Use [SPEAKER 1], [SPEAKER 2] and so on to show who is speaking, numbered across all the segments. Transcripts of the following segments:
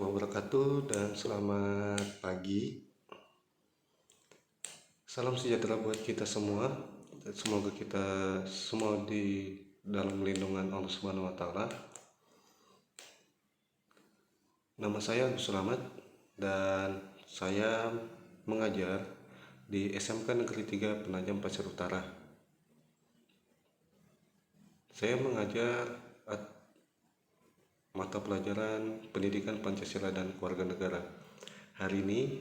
[SPEAKER 1] Wabarakatuh dan selamat pagi. Salam sejahtera buat kita semua. Semoga kita semua di dalam lindungan Allah Subhanahu wa taala. Nama saya Agus Slamet dan saya mengajar di SMK Negeri 3 Penajam Pasir Utara. Saya mengajar mata pelajaran Pendidikan Pancasila dan Keluarga Negara. Hari ini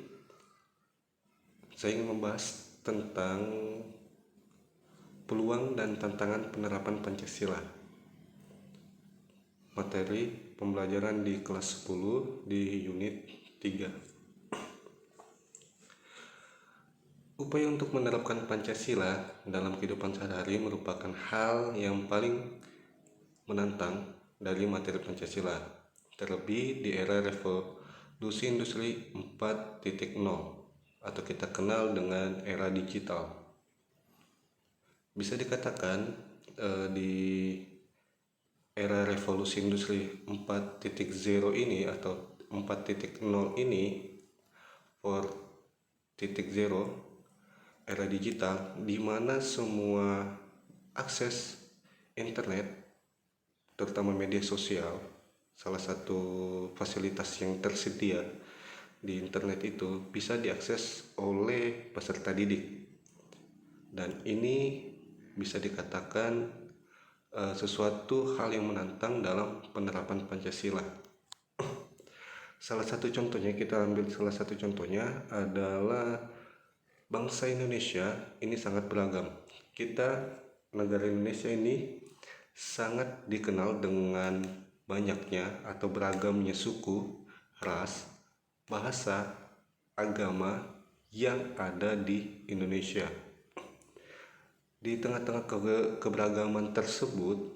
[SPEAKER 1] saya ingin membahas tentang peluang dan tantangan penerapan Pancasila. Materi pembelajaran di kelas 10 di unit 3. Upaya untuk menerapkan Pancasila dalam kehidupan sehari-hari merupakan hal yang paling menantang dari materi Pancasila, terlebih di era revolusi industri 4.0 atau kita kenal dengan era digital. Bisa dikatakan di era revolusi industri 4.0 ini atau 4.0 ini 4.0 era digital di mana semua akses internet terutama media sosial, salah satu fasilitas yang tersedia di internet itu bisa diakses oleh peserta didik, dan ini bisa dikatakan sesuatu hal yang menantang dalam penerapan Pancasila. Salah satu contohnya adalah bangsa Indonesia ini sangat beragam. Negara Indonesia ini sangat dikenal dengan banyaknya atau beragamnya suku, ras, bahasa, agama yang ada di Indonesia. Di tengah-tengah keberagaman tersebut,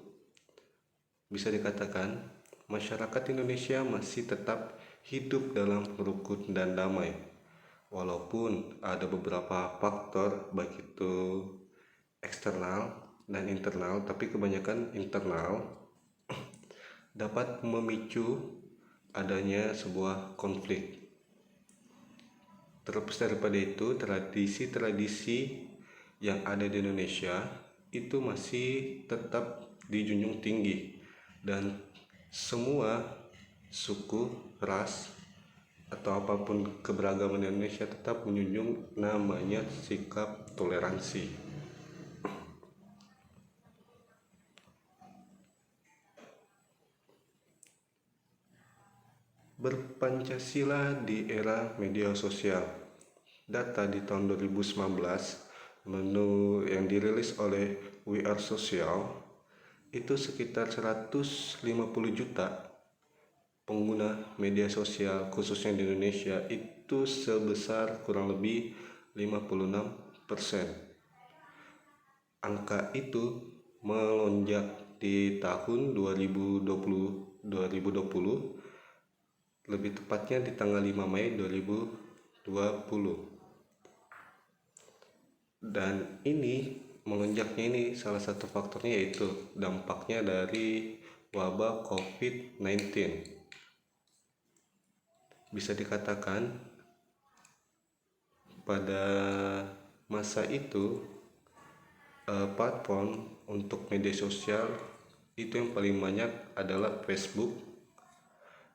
[SPEAKER 1] bisa dikatakan masyarakat Indonesia masih tetap hidup dalam rukun dan damai. Walaupun ada beberapa faktor baik itu eksternal dan internal, tapi kebanyakan internal dapat memicu adanya sebuah konflik. Terlepas daripada itu, tradisi-tradisi yang ada di Indonesia itu masih tetap dijunjung tinggi, dan semua suku, ras, atau apapun keberagaman Indonesia tetap menjunjung namanya sikap toleransi. Berpancasila di era media sosial. Data di tahun 2019 yang dirilis oleh We Are Social itu sekitar 150 juta pengguna media sosial khususnya di Indonesia, itu sebesar kurang lebih 56%. Angka itu melonjak di tahun 2020, lebih tepatnya di tanggal 5 Mei 2020. Dan ini melonjaknya ini salah satu faktornya yaitu dampaknya dari wabah COVID-19. Bisa dikatakan pada masa itu platform untuk media sosial itu yang paling banyak adalah Facebook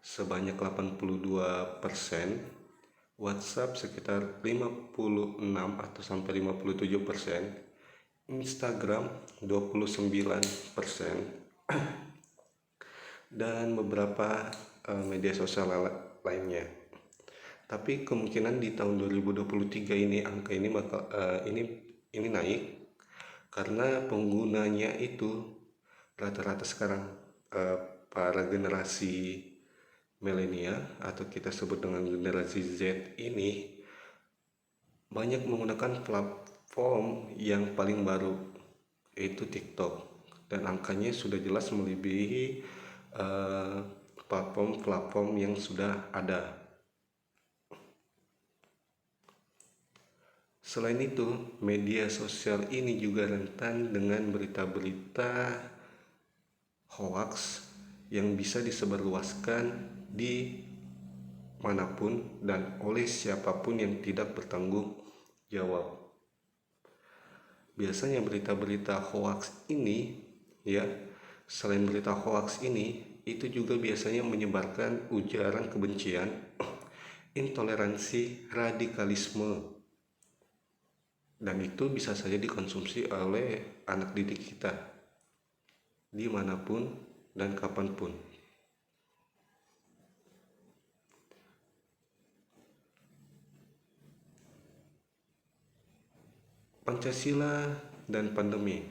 [SPEAKER 1] sebanyak 82%, WhatsApp sekitar 56 atau sampai 57%, Instagram 29%, dan beberapa media sosial lainnya. Tapi kemungkinan di tahun 2023 ini angka ini bakal ini naik karena penggunanya itu rata-rata sekarang para generasi milenial atau kita sebut dengan generasi Z ini banyak menggunakan platform yang paling baru yaitu TikTok, dan angkanya sudah jelas melebihi platform-platform yang sudah ada. Selain itu, media sosial ini juga rentan dengan berita-berita hoax yang bisa disebarluaskan di manapun dan oleh siapapun yang tidak bertanggung jawab. Biasanya berita-berita hoax ini, ya, selain berita hoax ini, itu juga biasanya menyebarkan ujaran kebencian, intoleransi, radikalisme, dan itu bisa saja dikonsumsi oleh anak didik kita dimanapun dan kapanpun. Pancasila dan pandemi.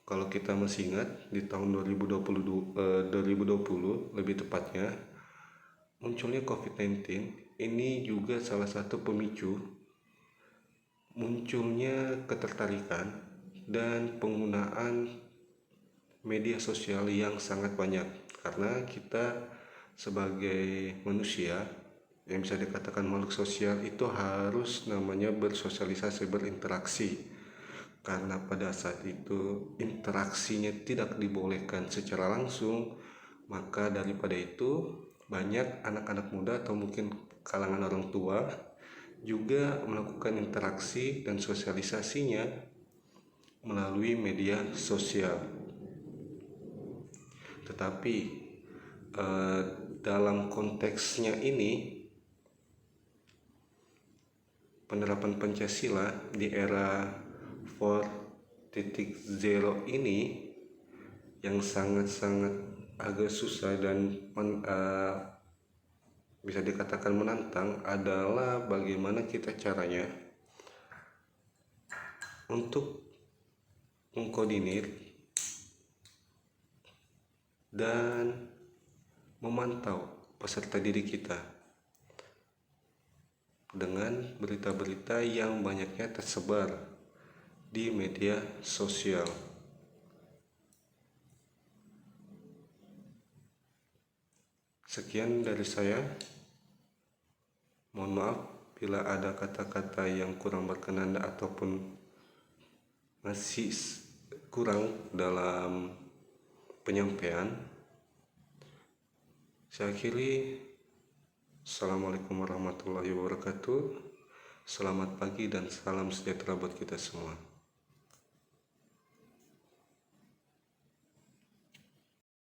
[SPEAKER 1] Kalau kita masih ingat di tahun 2020 lebih tepatnya, munculnya COVID-19 ini juga salah satu pemicu munculnya ketertarikan dan penggunaan media sosial yang sangat banyak, karena kita sebagai manusia yang bisa dikatakan makhluk sosial itu harus namanya bersosialisasi, berinteraksi, karena pada saat itu interaksinya tidak dibolehkan secara langsung, maka daripada itu banyak anak-anak muda atau mungkin kalangan orang tua juga melakukan interaksi dan sosialisasinya melalui media sosial. Tetapi dalam konteksnya ini, penerapan Pancasila di era 4.0 ini yang sangat-sangat agak susah dan bisa dikatakan menantang adalah bagaimana kita caranya untuk mengkoordinir dan memantau peserta didik kita dengan berita-berita yang banyaknya tersebar di media sosial. Sekian dari saya. Mohon maaf bila ada kata-kata yang kurang berkenan ataupun masih kurang dalam penyampaian. Saya akhiri. Assalamualaikum warahmatullahi wabarakatuh. Selamat pagi dan salam sejahtera buat kita semua.